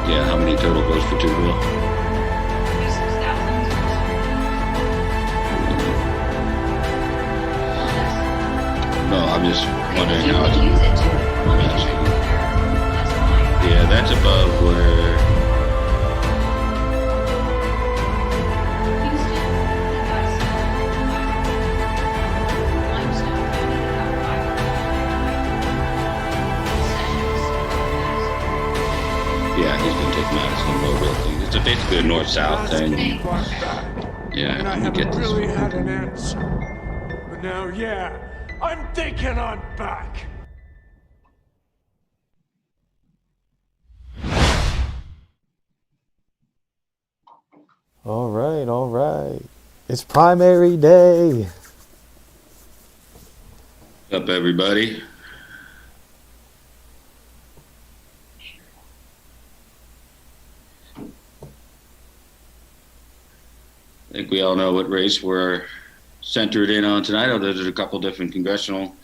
Yeah, how many total votes for Tupelo? 36,000. No, I'm just wondering how People it's. use it too. Gotcha. That's fine. Yeah, that's above where. Houston, he got limestone, he got 5. Yeah, he's gonna take Madison Mobile. It's basically a north-south thing. Yeah, And I let me haven't get this. really had an answer. But now, yeah, I'm thinking I'm back. All right, all right. It's primary day. What's up, everybody? I think we all know what race we're centered in on tonight. Although there's a couple different congressional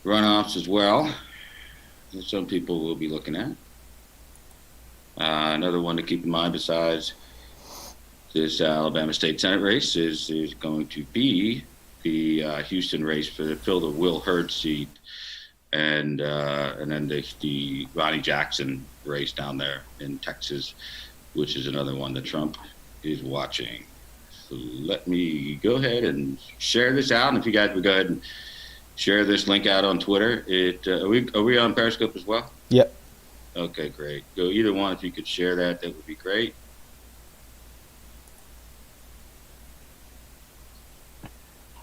runoffs as well that some people will be looking at. Another one to keep in mind besides this Alabama State Senate race is going to be the Houston race for the fill the Will Hurd seat, and then the Ronnie Jackson race down there in Texas, which is another one that Trump is watching. So let me go ahead and share this out, and if you guys would go ahead and share this link out on Twitter. Are we on Periscope as well? Yep. Okay, great. Go either one. If you could share that, that would be great.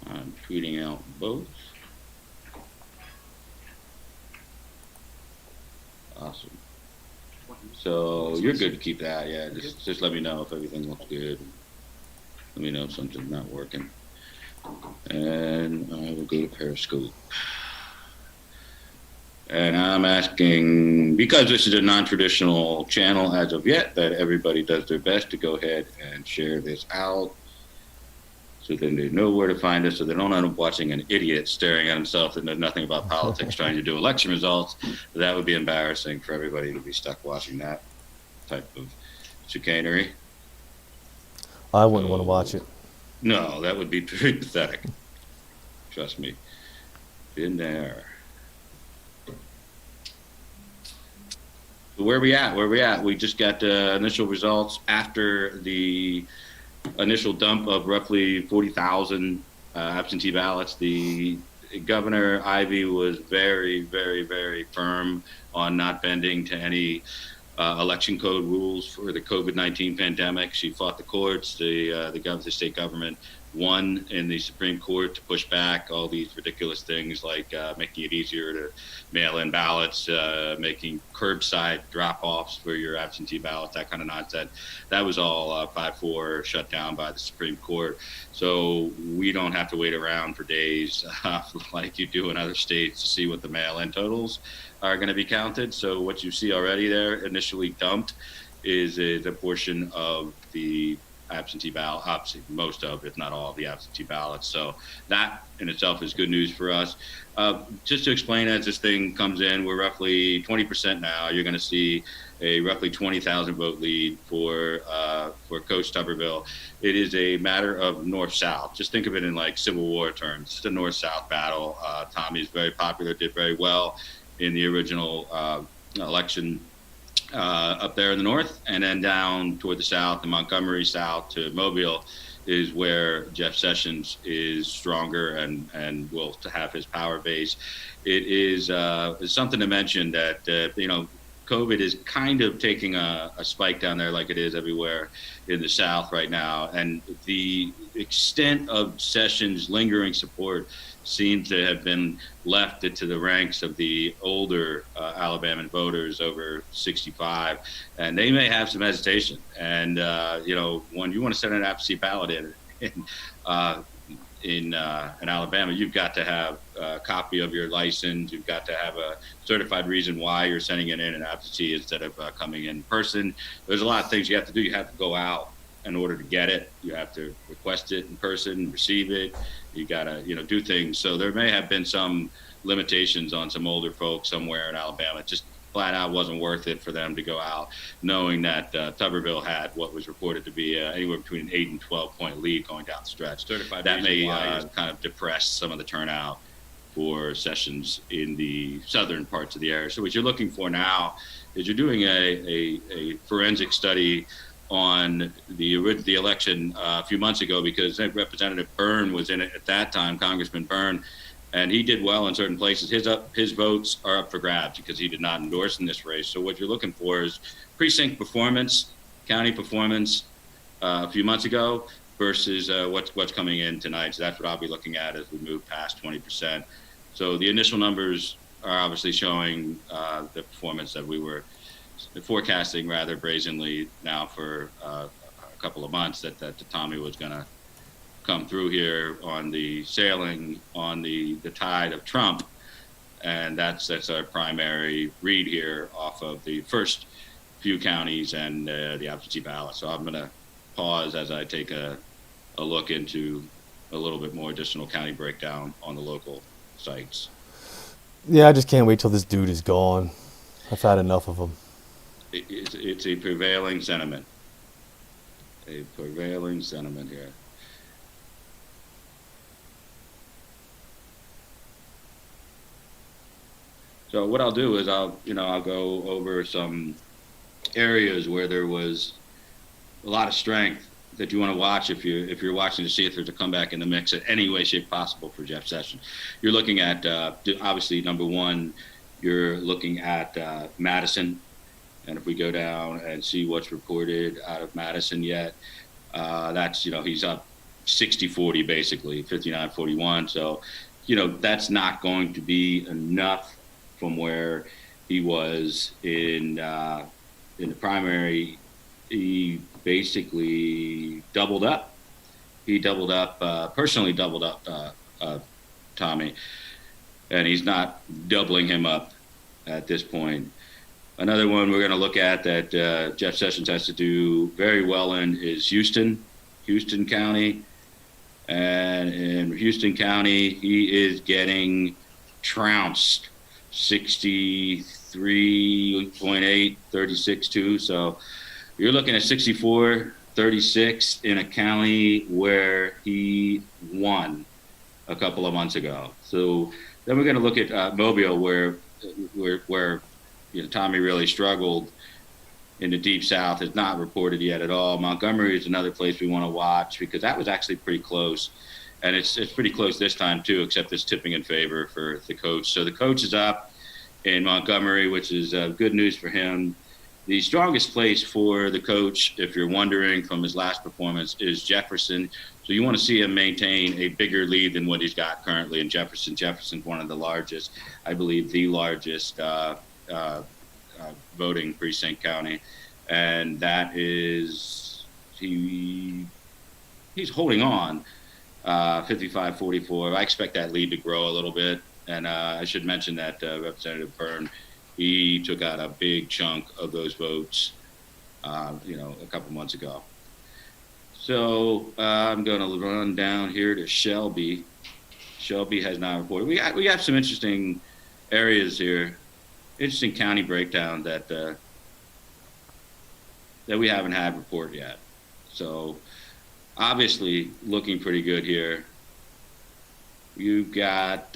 I'm tweeting out both. Awesome. So you're good to keep that, yeah. Just let me know if everything looks good. Let me know if something's not working. And I will go to Periscope. And I'm asking, because this is a non-traditional channel as of yet, that everybody does their best to go ahead and share this out, so then they know where to find us, so they don't end up watching an idiot staring at himself that knows nothing about politics trying to do election results. That would be embarrassing for everybody to be stuck watching that type of chicanery. I wouldn't want to watch it. No, that would be very pathetic. Trust me. Been there. So where we at? We just got initial results after the initial dump of roughly 40,000 absentee ballots. The Governor Ivey was very, very, very firm on not bending to any election code rules for the COVID-19 pandemic. She fought the courts. The state government won in the Supreme Court to push back all these ridiculous things like making it easier to mail in ballots, making curbside drop-offs for your absentee ballots, that kind of nonsense. That was all 5-4 shut down by the Supreme Court. So we don't have to wait around for days like you do in other states to see what the mail-in totals are going to be counted. So what you see already there, initially dumped, is a portion of the absentee ballot, obviously most of, if not all, of the absentee ballots. So that in itself is good news for us. Just to explain, as this thing comes in, we're roughly 20% now. You're going to see a roughly 20,000 vote lead for Coach Tuberville. It is a matter of north-south. Just think of it in like Civil War terms. It's a north-south battle. Tommy is very popular, did very well in the original election up there in the north, and then down toward the south, the Montgomery south to Mobile, is where Jeff Sessions is stronger and will have his power base. It is something to mention that COVID is kind of taking a spike down there like it is everywhere in the South right now, and the extent of Sessions' lingering support seems to have been left to the ranks of the older Alabama voters over 65, and they may have some hesitation. And when you want to send an absentee ballot in Alabama, you've got to have a copy of your license. You've got to have a certified reason why you're sending it in an absentee instead of coming in person. There's a lot of things you have to do. You have to go out in order to get it. You have to request it in person, receive it. You gotta, do things. So there may have been some limitations on some older folks somewhere in Alabama. Just flat out wasn't worth it for them to go out, knowing that Tuberville had what was reported to be anywhere between an 8 and 12-point lead going down the stretch. 35 that may kind of depress some of the turnout for sessions in the southern parts of the area. So what you're looking for now is you're doing a forensic study on the election a few months ago, because Representative Byrne was in it at that time, Congressman Byrne, and he did well in certain places. His votes are up for grabs because he did not endorse in this race. So what you're looking for is precinct performance, county performance a few months ago versus what's coming in tonight. So that's what I'll be looking at as we move past 20%. So the initial numbers are obviously showing the performance that we were forecasting rather brazenly now for a couple of months, that Tommy was going to come through here on the sailing on the tide of Trump. And that's our primary read here off of the first few counties and the absentee ballot. So I'm going to pause as I take a look into a little bit more additional county breakdown on the local sites. Yeah, I just can't wait till this dude is gone. I've had enough of him. It's a prevailing sentiment. A prevailing sentiment here. So what I'll do is I'll go over some areas where there was a lot of strength that you want to watch if you're watching to see if there's a comeback in the mix in any way, shape possible for Jeff Sessions. You're looking at obviously number one. You're looking at Madison. And if we go down and see what's reported out of Madison yet, that's, he's up 60-40 basically, 59-41. So, that's not going to be enough from where he was in the primary. He basically doubled up. He personally doubled up Tommy, and he's not doubling him up at this point. Another one we're going to look at that Jeff Sessions has to do very well in is Houston County. And in Houston County, he is getting trounced 63.8, 36.2. So you're looking at 64-36 in a county where he won a couple of months ago. So then we're going to look at Mobile, where Tommy really struggled in the Deep South. Is not reported yet at all. Montgomery is another place we want to watch because that was actually pretty close. And it's pretty close this time too, except it's tipping in favor for the coach. So the coach is up in Montgomery, which is good news for him. The strongest place for the coach, if you're wondering from his last performance, is Jefferson. So you want to see him maintain a bigger lead than what he's got currently in Jefferson. Jefferson's one of the largest, I believe the largest voting precinct county, and that is he's holding on 55-44. I expect that lead to grow a little bit, and I should mention that Representative Byrne, he took out a big chunk of those votes a couple months ago. So I'm going to run down here to Shelby. Shelby has not reported. We have some interesting areas here. Interesting county breakdown that we haven't had reported yet. So obviously looking pretty good here. You've got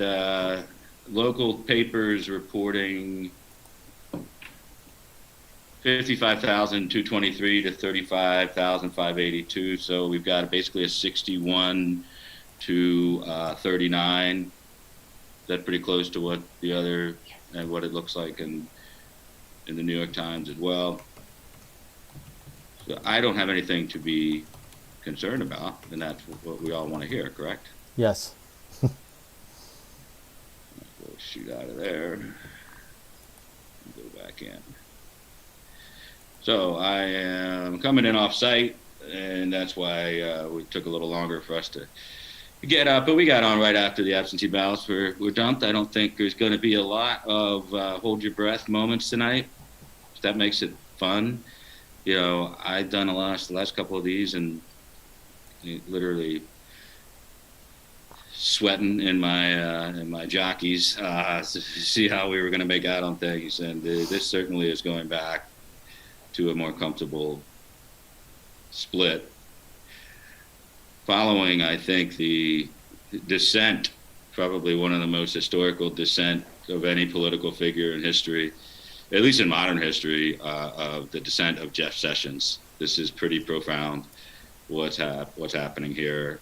local papers reporting 55,223 to 35,582. So we've got basically a 61 to 39. That's pretty close to what the other and what it looks like in the New York Times as well. So I don't have anything to be concerned about, and that's what we all want to hear, correct? Yes. We'll shoot out of there. Go back in. So I am coming in off site, and that's why we took a little longer for us to get up, but we got on right after the absentee ballots were dumped. I don't think there's going to be a lot of hold your breath moments tonight. That makes it fun. I've done the last couple of these, and literally sweating in my jockeys to see how we were going to make out on things, and this certainly is going back to a more comfortable split. Following, I think, the dissent, probably one of the most historical dissent of any political figure in history, at least in modern history, of the dissent of Jeff Sessions. This is pretty profound. What's happening here?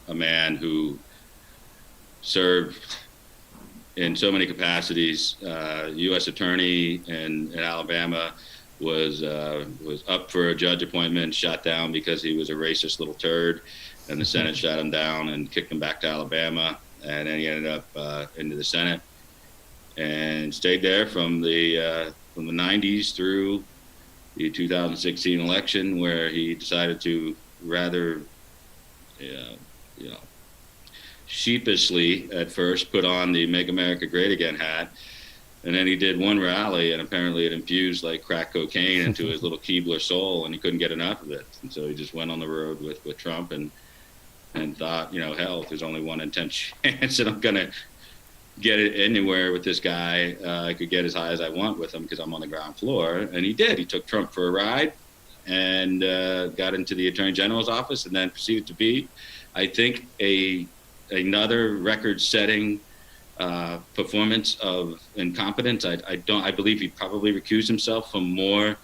A man who served in so many capacities, U.S. attorney in Alabama, was up for a judge appointment, shot down because he was a racist little turd, and the Senate shot him down and kicked him back to Alabama, and then he ended up into the Senate and stayed there from the 90s through the 2016 election, where he decided to rather, sheepishly at first put on the Make America Great Again hat. And then he did one rally, and apparently it infused like crack cocaine into his little Keebler soul, and he couldn't get enough of it. And so he just went on the road with Trump and thought, hell, if there's only 1 in 10 chance that I'm going to get it anywhere with this guy, I could get as high as I want with him because I'm on the ground floor. And he did. He took Trump for a ride and got into the Attorney General's office, and then proceeded to be, I think, another record-setting performance of incompetence. I believe he probably recused himself from more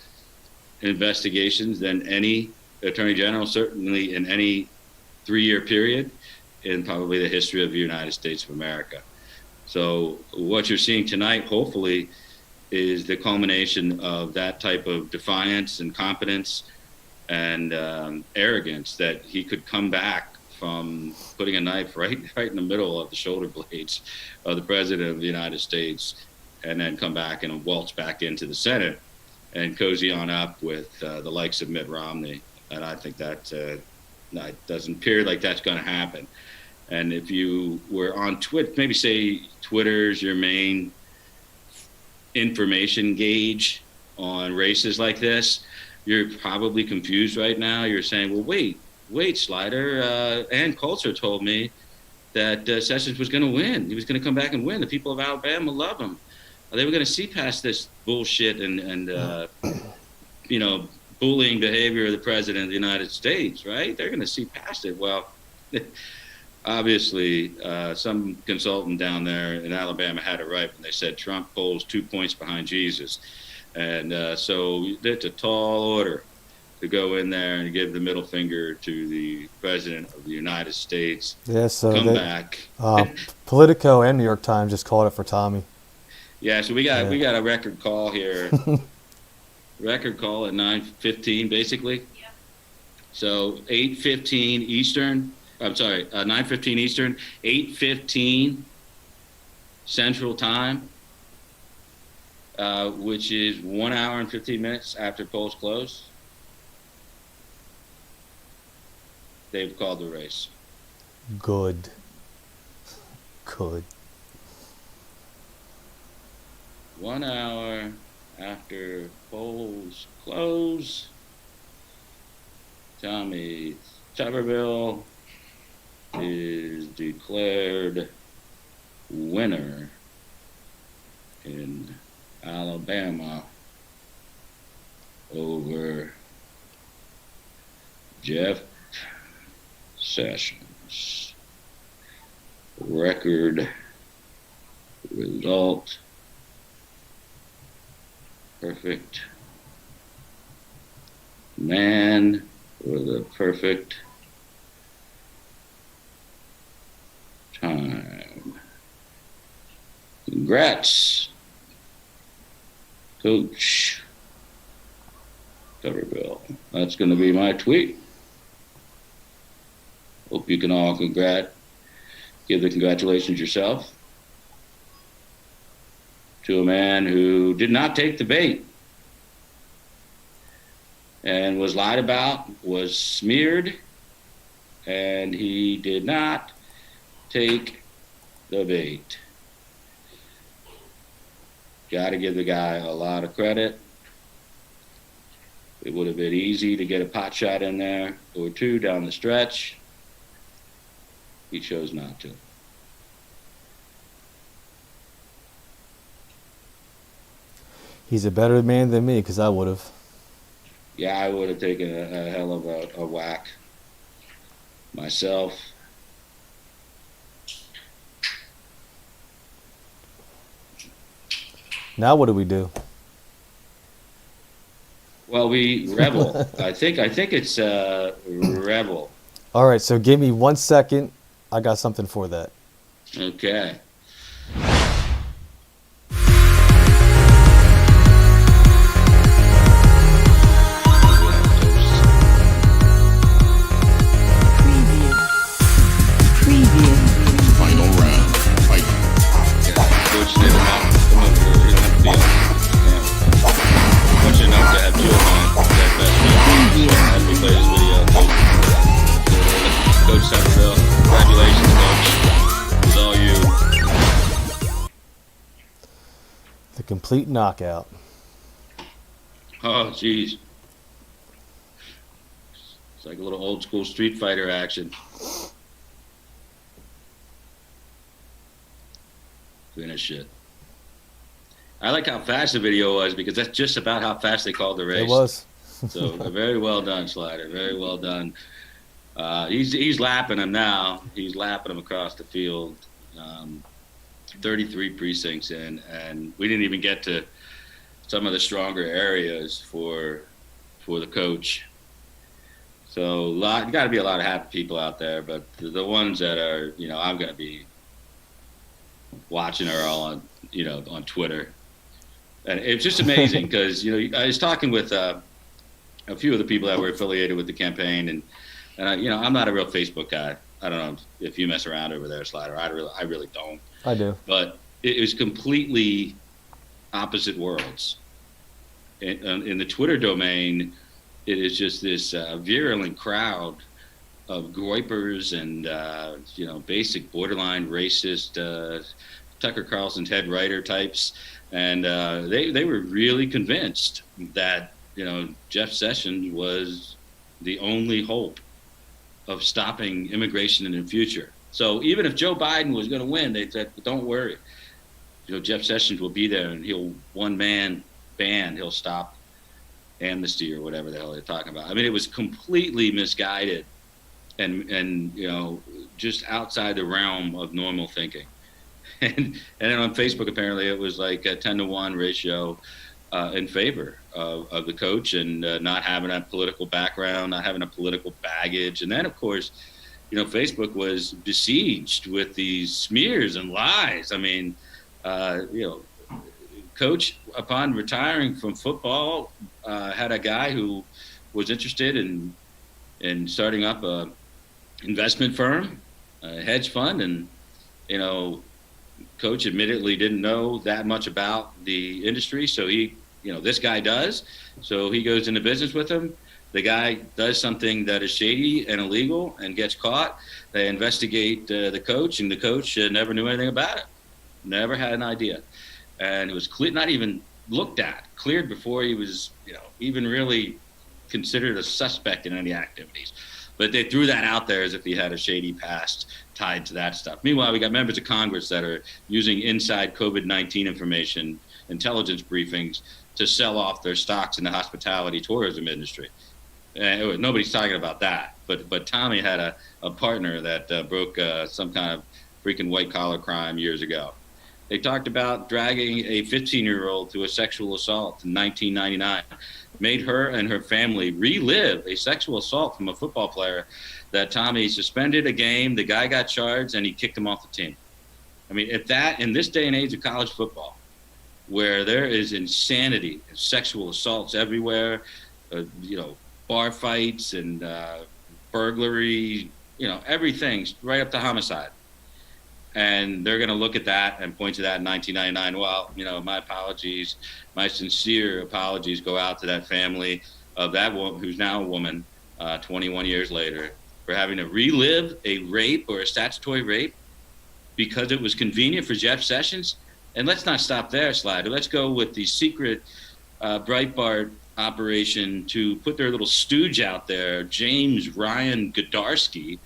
investigations than any Attorney General, certainly in any 3-year period in probably the history of the United States of America. So what you're seeing tonight, hopefully, is the culmination of that type of defiance and competence and arrogance, that he could come back from putting a knife right in the middle of the shoulder blades of the President of the United States, and then come back and waltz back into the Senate and cozy on up with the likes of Mitt Romney. And I think that it doesn't appear like that's going to happen. And if you were on Twitter, maybe say Twitter's your main information gauge on races like this, you're probably confused right now. You're saying, well, wait, Slider, Ann Coulter told me that Sessions was going to win. He was going to come back and win. The people of Alabama love him. They were going to see past this bullshit and bullying behavior of the President of the United States, right? They're going to see past it. Well, obviously, some consultant down there in Alabama had it right when they said Trump polls 2 points behind Jesus. And so it's a tall order to go in there and give the middle finger to the President of the United States. Yeah, so come back. Politico and New York Times just called it for Tommy. Yeah, so we got a record call here. Record call at 9:15, basically. Yeah. So 8:15 Eastern. I'm sorry, 9:15 Eastern, 8:15 Central Time, which is 1 hour and 15 minutes after polls close. They've called the race. Good. 1 hour after polls close, Tommy Tuberville is declared winner in Alabama over Jeff Sessions. Record result. Perfect man with a perfect time. Congrats, Coach Tuberville. That's going to be my tweet. Hope you can all give the congratulations yourself to a man who did not take the bait and was lied about, was smeared, and he did not take the bait. Got to give the guy a lot of credit. It would have been easy to get a pot shot in there or two down the stretch. he chose not to. He's a better man than me, because I would have. Yeah, I would have taken a hell of a whack myself. Now what do we do? Well, we revel. I think it's revel. All right, so give me 1 second. I got something for that. Okay. Final round. Fight. Coach didn't have to come over here. He didn't have to be on camera. Fortunate enough to have Joe on that best friend. As we play this video, Coach Somerville. Congratulations, Coach. It was all you. The complete knockout. Oh, geez. It's like a little old school Street Fighter action. Finish it. I like how fast the video was, because that's just about how fast they called the race. It was. So very well done, Slider. Very well done. He's lapping him now. He's lapping him across the field. 33 precincts in, and we didn't even get to some of the stronger areas for the coach. So got to be a lot of happy people out there, but the ones that are, I'm going to be watching are all on, on Twitter. And it's just amazing because, I was talking with a few of the people that were affiliated with the campaign, and I'm not a real Facebook guy. I don't know if you mess around over there, Slider. I really don't. I do. But it was completely opposite worlds. In the Twitter domain, it is just this virulent crowd of groypers and basic borderline racist Tucker Carlson, Ted Ryder types, and they were really convinced that Jeff Sessions was the only hope of stopping immigration in the future. So even if Joe Biden was going to win, they said, "Don't worry, Jeff Sessions will be there, and he'll one-man band. He'll stop amnesty or whatever the hell they're talking about." I mean, it was completely misguided, and just outside the realm of normal thinking. And then on Facebook, apparently it was like a 10-to-1 ratio in favor of the coach, and not having a political background, not having a political baggage. And then, of course, Facebook was besieged with these smears and lies. I mean, Coach, upon retiring from football, had a guy who was interested in starting up a investment firm, a hedge fund, and Coach admittedly didn't know that much about the industry, so he, this guy does, so he goes into business with him. The guy does something that is shady and illegal and gets caught. They investigate the coach, and the coach never knew anything about it, never had an idea, and it was not even looked at, cleared before he was, even really considered a suspect in any activities. But they threw that out there as if he had a shady past tied to that stuff. Meanwhile, we got members of Congress that are using inside COVID-19 information, intelligence briefings, to sell off their stocks in the hospitality tourism industry. Nobody's talking about that. But Tommy had a partner that broke some kind of freaking white-collar crime years ago. They talked about dragging a 15-year-old to a sexual assault in 1999, made her and her family relive a sexual assault from a football player that Tommy suspended a game, the guy got charged, and he kicked him off the team. I mean, in this day and age of college football, where there is insanity, sexual assaults everywhere, bar fights and burglary, everything's right up to homicide. And they're going to look at that and point to that in 1999. Well, my apologies, my sincere apologies go out to that family of that woman who's now a woman, 21 years later, for having to relive a rape or a statutory rape because it was convenient for Jeff Sessions. And let's not stop there, Slider. Let's go with the secret Breitbart operation to put their little stooge out there, James Ryan Godarski,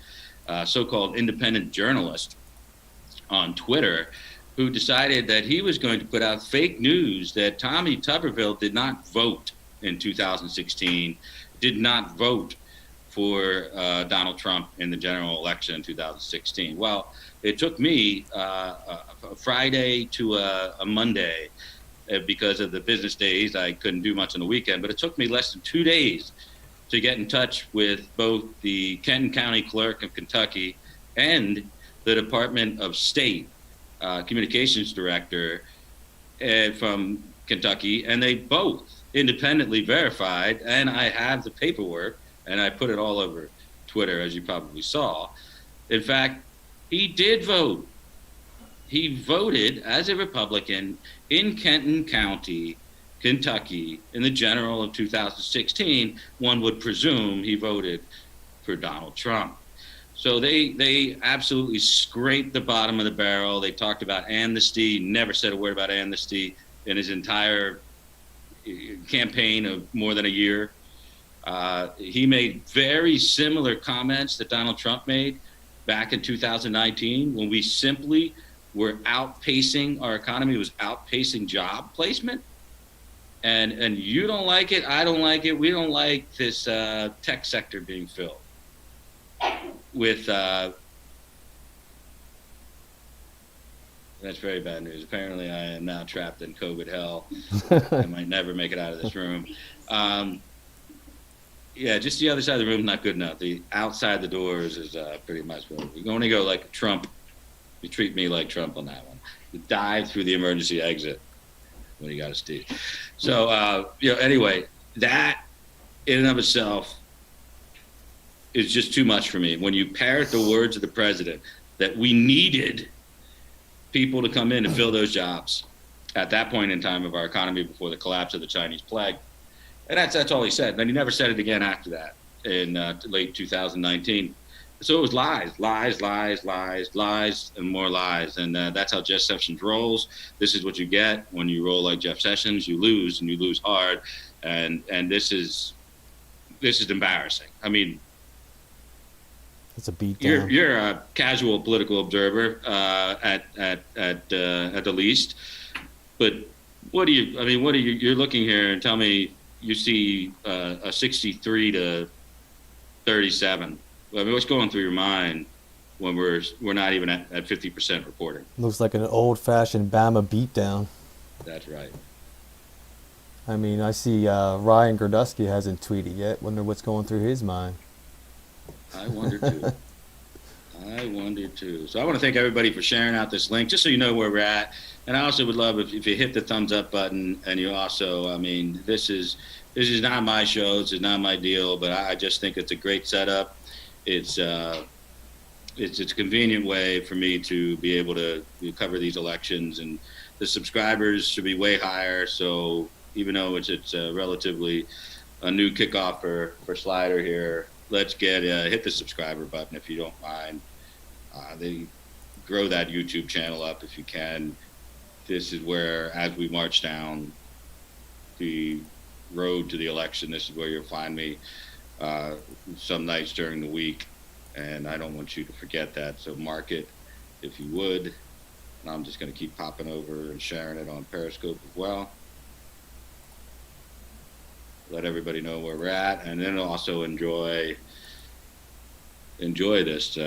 so-called independent journalist on Twitter who decided that he was going to put out fake news that Tommy Tuberville did not vote in 2016, did not vote for Donald Trump in the general election in 2016. Well, it took me a Friday to a Monday because of the business days. I couldn't do much on the weekend, but it took me less than 2 days to get in touch with both the Kenton County Clerk of Kentucky and the Department of State Communications Director from Kentucky, and they both independently verified, and I have the paperwork, and I put it all over Twitter, as you probably saw. In fact, he did vote. He voted as a Republican in Kenton County, Kentucky, in the general of 2016. One would presume he voted for Donald Trump. So they absolutely scraped the bottom of the barrel. They talked about amnesty, never said a word about amnesty in his entire campaign of more than a year. He made very similar comments that Donald Trump made back in 2019 when we simply were outpacing, our economy was outpacing job placement. And you don't like it, I don't like it, we don't like this tech sector being filled with, that's very bad news. Apparently I am now trapped in COVID hell. I might never make it out of this room. Yeah, just the other side of the room is not good enough. The outside the doors is pretty much what you're going to go like Trump. You treat me like Trump on that one. You dive through the emergency exit when you got to Steve. So, anyway, that in and of itself is just too much for me. When you parrot the words of the president that we needed people to come in and fill those jobs at that point in time of our economy before the collapse of the Chinese plague. And that's all he said. And then he never said it again after that in late 2019. So it was lies, and more lies. And that's how Jeff Sessions rolls. This is what you get when you roll like Jeff Sessions. You lose, and you lose hard. And this is embarrassing. I mean, it's a beatdown. You're a casual political observer at the least. But what are you? You're looking here and tell me you see a 63 to 37. I mean, what's going through your mind when we're not even at 50% reporting? Looks like an old-fashioned Bama beatdown. That's right. I mean, I see Ryan Gerdusky hasn't tweeted yet. Wonder what's going through his mind. I wonder too. So I want to thank everybody for sharing out this link, just so you know where we're at. And I also would love if you hit the thumbs up button, and you also, this is not my show, this is not my deal, but I just think it's a great setup. It's a convenient way for me to be able to cover these elections, and the subscribers should be way higher. So even though it's relatively a new kickoff for Slider here, let's hit the subscriber button if you don't mind. They grow that YouTube channel up if you can. This is where, as we march down the road to the election, this is where you'll find me some nights during the week, and I don't want you to forget that. So mark it if you would. And I'm just going to keep popping over and sharing it on Periscope as well. Let everybody know where we're at, and then also enjoy this.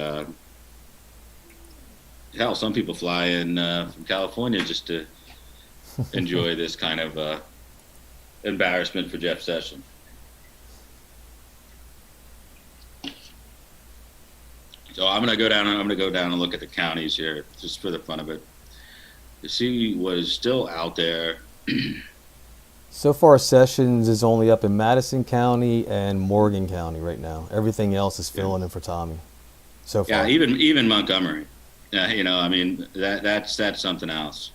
Hell, some people fly in from California just to enjoy this kind of embarrassment for Jeff Sessions. So I'm gonna go down and look at the counties here, just for the fun of it, to see what is still out there. So far, Sessions is only up in Madison County and Morgan County right now. Everything else is filling in for Tommy. So far. Yeah, even Montgomery. That's something else.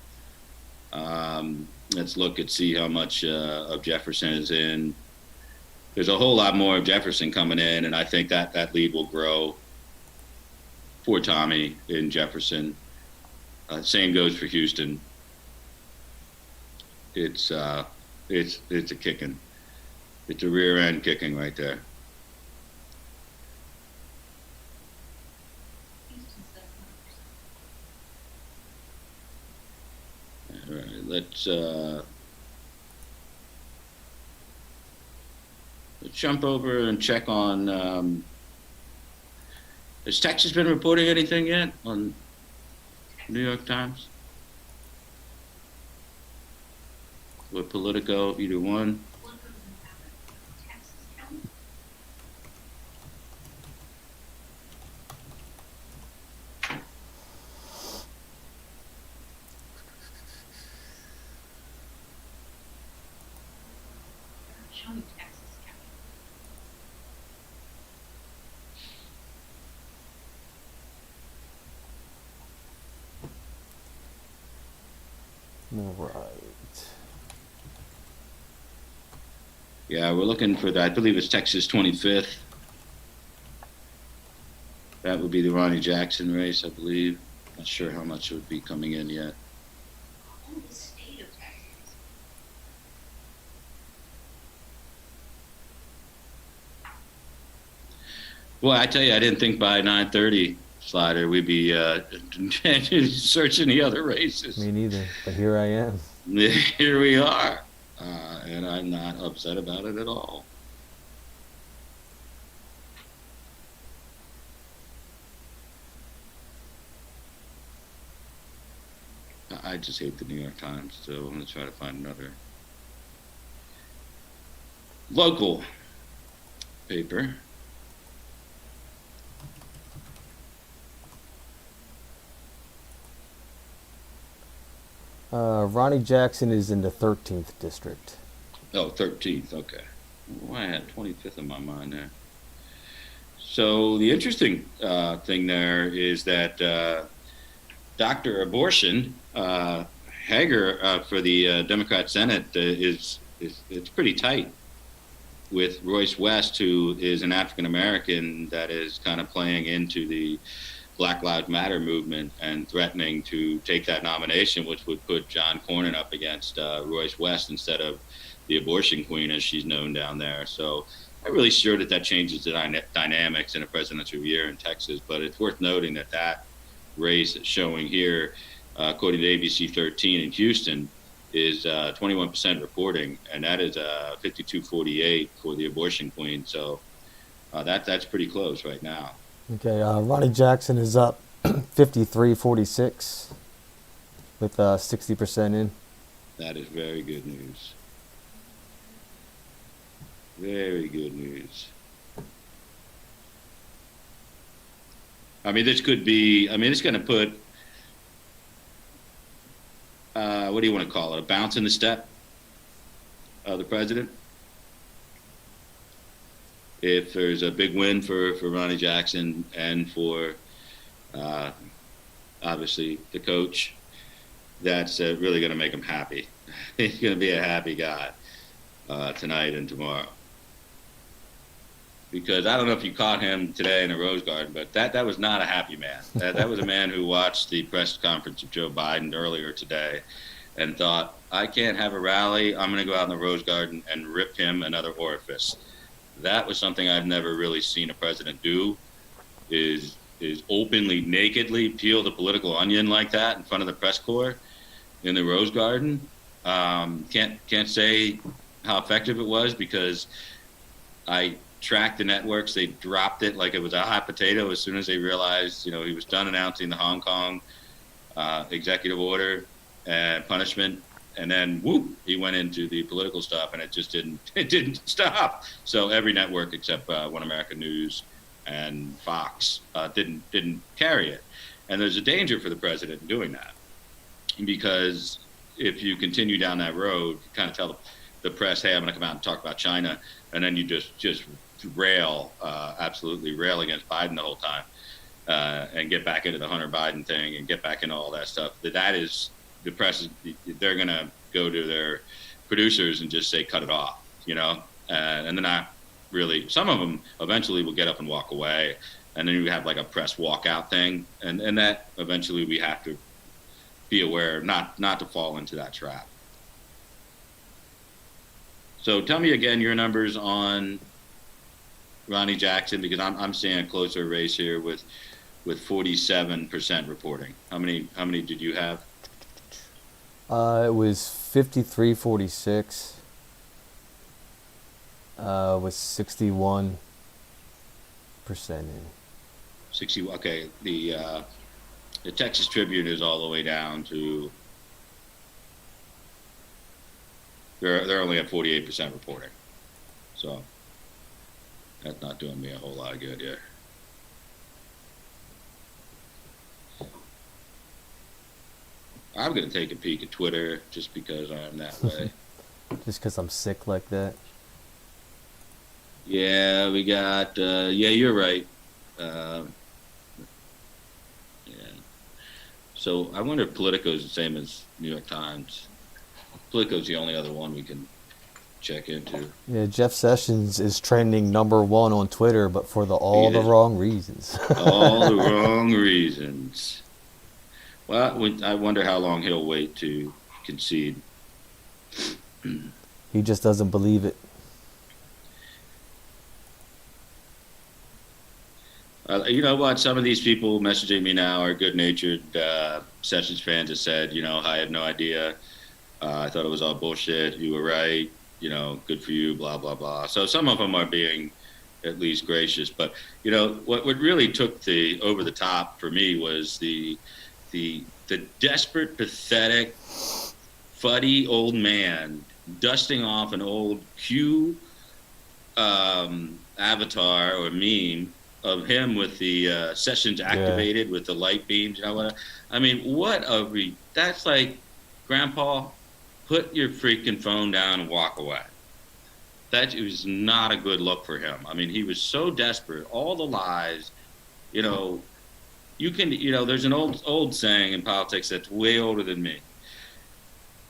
Let's look and see how much of Jefferson is in. There's a whole lot more of Jefferson coming in, and I think that lead will grow for Tommy in Jefferson. Same goes for Houston. It's a kicking. It's a rear end kicking right there. let's jump over and check on. Has Texas been reporting anything yet on New York Times or Politico? Either one. Texas County. Showing Texas County. All right. Yeah, we're looking for that. I believe it's Texas 25th. That would be the Ronnie Jackson race, I believe. Not sure how much would be coming in yet. Oh, the state of Texas. Well, I tell you, I didn't think by 9:30, Slider, we'd be searching the other races. Me neither, but here I am. Here we are, and I'm not upset about it at all. I just hate the New York Times, so I'm going to try to find another local paper. Ronnie Jackson is in the 13th district. Oh, 13th, okay. Well, I had 25th in my mind there. So the interesting thing there is that Dr. Abortion, Hager for the Democrat Senate is it's pretty tight with Royce West, who is an African American that is kind of playing into the Black Lives Matter movement and threatening to take that nomination, which would put John Cornyn up against Royce West instead of the abortion queen, as she's known down there. So I'm really sure that changes the dynamics in a presidential year in Texas. But it's worth noting that race showing here, according to ABC 13 in Houston, is 21% reporting, and that is 52-48 for the abortion queen. So that's pretty close right now. Okay, Ronnie Jackson is up 53-46 with 60% in. That is very good news. Very good news. I mean, this could be, it's going to put, what do you want to call it, a bounce in the step of the president? If there's a big win for Ronnie Jackson and for, obviously, the coach, that's really going to make him happy. He's going to be a happy guy tonight and tomorrow. Because I don't know if you caught him today in the Rose Garden, but that was not a happy man. That was a man who watched the press conference of Joe Biden earlier today and thought, I can't have a rally. I'm going to go out in the Rose Garden and rip him another orifice. That was something I've never really seen a president do, is openly, nakedly peel the political onion like that in front of the press corps in the Rose Garden. Can't say how effective it was because I tracked the networks. They dropped it like it was a hot potato as soon as they realized, he was done announcing the Hong Kong executive order and punishment. And then, whoop, he went into the political stuff, and it didn't stop. So every network except One American News and Fox didn't carry it. And there's a danger for the president in doing that, because if you continue down that road, you kind of tell the press, hey, I'm going to come out and talk about China, and then you just absolutely rail against Biden the whole time, and get back into the Hunter Biden thing and get back into all that stuff. That is, the press, they're going to go to their producers and just say, cut it off, and they're not really, some of them eventually will get up and walk away. And then you have like a press walkout thing. And that eventually we have to be aware not to fall into that trap. So tell me again your numbers on Ronnie Jackson, because I'm seeing a closer race here with 47% reporting. How many did you have? It was 53-46. With 61% in. 60. Okay, the Texas Tribune is all the way down to they're only at 48% reporting, so that's not doing me a whole lot of good here. I'm gonna take a peek at Twitter just because I'm that way. Just because I'm sick like that. Yeah, we got. Yeah, you're right. Yeah. So I wonder if Politico's the same as New York Times. Politico's the only other one we can check into. Yeah, Jeff Sessions is trending #1 on Twitter, but for all the is. wrong reasons. All the wrong reasons. Well, I wonder how long he'll wait to concede. He just doesn't believe it. You know what? Some of these people messaging me now are good-natured Sessions fans that said, I had no idea. I thought it was all bullshit. You were right. Good for you, blah, blah, blah. So some of them are being at least gracious. But, what really took the over the top for me was the desperate, pathetic, fuddy old man dusting off an old Q avatar or meme of him with the Sessions activated with the light beams. That's like, Grandpa, put your freaking phone down and walk away. That was not a good look for him. I mean, he was so desperate. All the lies, you can, there's an old saying in politics that's way older than me.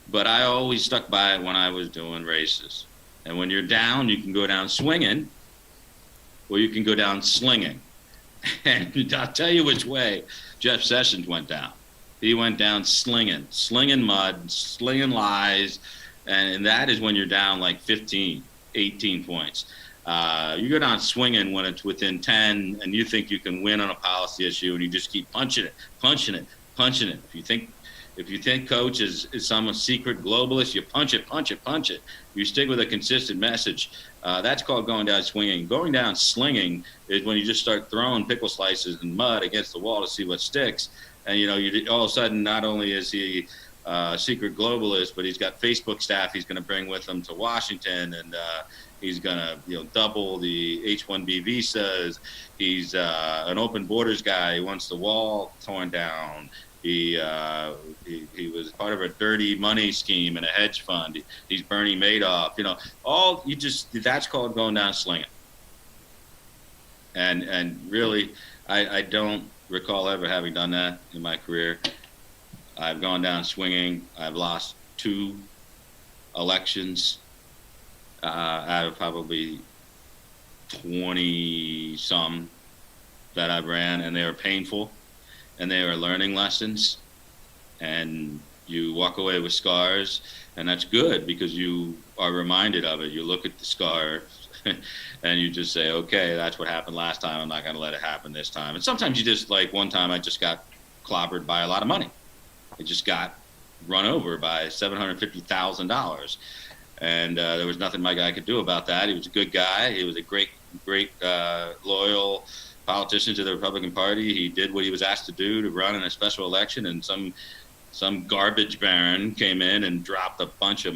But I always stuck by it when I was doing races. And when you're down, you can go down swinging, or you can go down slinging. And I'll tell you which way Jeff Sessions went down. He went down slinging mud, slinging lies, and that is when you're down like 15, 18 points. You go down swinging when it's within 10 and you think you can win on a policy issue, and you just keep punching it. If you think coach is some secret globalist, you punch it. You stick with a consistent message. That's called going down swinging. Going down slinging is when you just start throwing pickle slices and mud against the wall to see what sticks. And, you all of a sudden, not only is he a secret globalist, but he's got Facebook staff he's going to bring with him to Washington, and he's going to double the H-1B visas. He's an open borders guy. He wants the wall torn down. He was part of a dirty money scheme in a hedge fund. He's Bernie Madoff. That's called going down slinging. And really, I don't recall ever having done that in my career. I've gone down swinging. I've lost 2 elections out of probably 20 some that I've ran, and they were painful. And they are learning lessons, and you walk away with scars, and that's good because you are reminded of it. You look at the scars and you just say, okay, that's what happened last time. I'm not going to let it happen this time. And sometimes you just, like one time I just got clobbered by a lot of money. I just got run over by $750,000. And there was nothing my guy could do about that. He was a good guy. He was a great, loyal politician to the Republican Party. He did what he was asked to do to run in a special election, and some garbage baron came in and dropped a bunch of